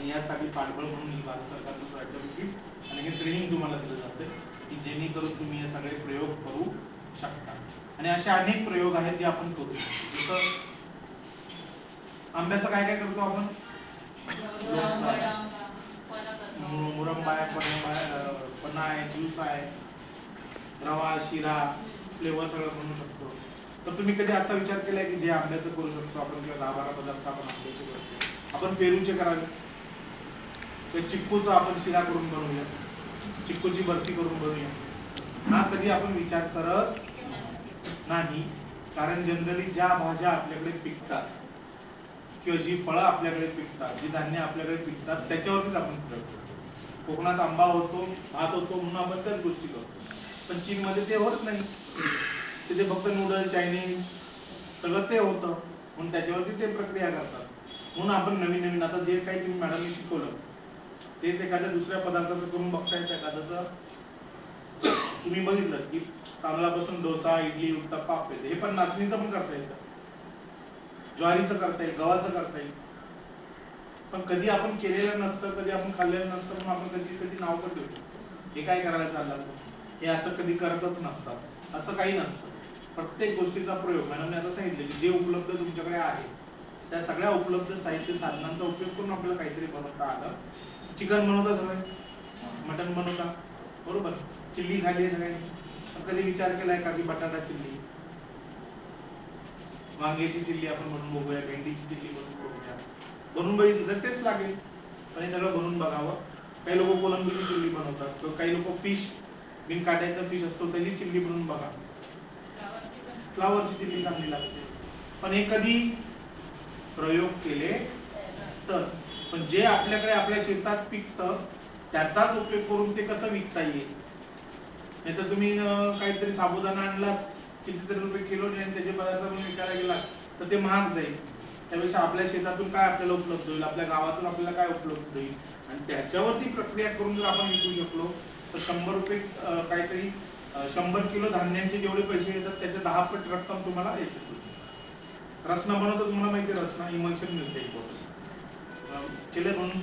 आणि यासाठी पाठबळ म्हणून ही भारत सरकारचं सर्टिफिकेट आणि हे ट्रेनिंग तुम्हाला दिलं जातं की जेणेकरून तुम्ही हे सगळे प्रयोग करू शकता. आणि असे अनेक प्रयोग आहेत जे आपण करू शकतो. जसं आंब्याचं काय काय करतो आपण? मुरंबा आहे, पन्ना आहे, ज्यूस आहे, रवा, शिरा, फ्लेवर सगळं बनवू शकतो. तर तुम्ही कधी असा विचार केलाय की जे आंब्याचं करू शकतो आपण किंवा 10-12 पदार्थ आपण आंब्याचे करतो, आपण पेरूचे करावे, तर चिक्कूचा आपण शिरा करून बनवूया, चिक्कूची बर्फी करून बनवूया, हा कधी आपण विचार करत नाही. कारण जनरली ज्या भाज्या आपल्याकडे पिकतात किंवा जी फळं आपल्याकडे पिकतात, जी धान्य आपल्याकडे पिकतात त्याच्यावरतीच आपण प्रयोग करतो. कोकणात आंबा होतो, भात होतो म्हणून आपण त्याच गोष्टी करतो. पण चीनमध्ये ते होत नाही, तिथे फक्त नूडल, चायनीज सगळं ते होतं म्हणून त्याच्यावरती ते प्रक्रिया करतात. म्हणून आपण नवीन नवीन आता जे काही तुम्ही मॅडमनी शिकवलं तेच एखाद्या दुसऱ्या पदार्थाचं करून बघता येतं का? जसं तुम्ही बघितलं की तांदळापासून डोसा, इडली, उत्तप्पा, आप्पे, हे पण नाचणीचं पण करता येतं, ज्वारीचं करता येईल, गव्हाचं करता येईल. पण कधी आपण केलेलं नसतं, कधी आपण खाल्लेलं नसतं म्हणून आपण कधी कधी नाव पण देऊ शकतो, हे काय करायला चाललं, हे असं कधी करतच नसतात. असं काही नसतं. प्रत्येक गोष्टीचा प्रयोग मॅडमने आता सांगितलं की जे उपलब्ध तुमच्याकडे आहे त्या सगळ्या उपलब्ध साहित्य साधनांचा उपयोग करून आपल्याला काहीतरी बनवता आलं. चिकन बनवता सगळे, मटन बनवता, बरोबर, चिल्ली खाल्ली सगळ्यांनी. कधी विचार केलाय का की बटाटा चिल्ली, वांग्याची चिल्ली आपण बनवून बघूया, भेंडीची चिल्ली बनवून बघूया, बनवून बघितलं तर टेस्ट लागेल. पण हे सगळं बनवून बघावं. काही लोक कोलंबीची चिल्ली बनवतात, तर काही लोक फिश, बिन काट्याचा फिश असतो त्याची चिल्ली बनवून बघा, फ्लावरची चिल्ली चांगली लागते. पण हे कधी प्रयोग केले तर. पण जे आपल्याकडे आपल्या शेतात पिकतं त्याचाच उपयोग करून ते कसं विकता येईल. नाही तर तुम्ही काहीतरी साबुदाणा आणला कितीतरी रुपये किलो आणि त्याचे पदार्थ म्हणून विकायला गेला तर ते महाग जाईल. त्यापेक्षा आपल्या शेतातून काय आपल्याला उपलब्ध होईल, आपल्या गावातून आपल्याला काय उपलब्ध होईल आणि त्याच्यावरती प्रक्रिया करून जर आपण विकू शकलो तर 100 रुपये काहीतरी 100 किलो धान्यांचे जेवढे पैसे येतात त्याचे 10 पट रक्कम तुम्हाला याच्यात होती. रसना बनवतो, तुम्हाला माहिती आहे रसना, इमल्शन मिळते केले म्हणून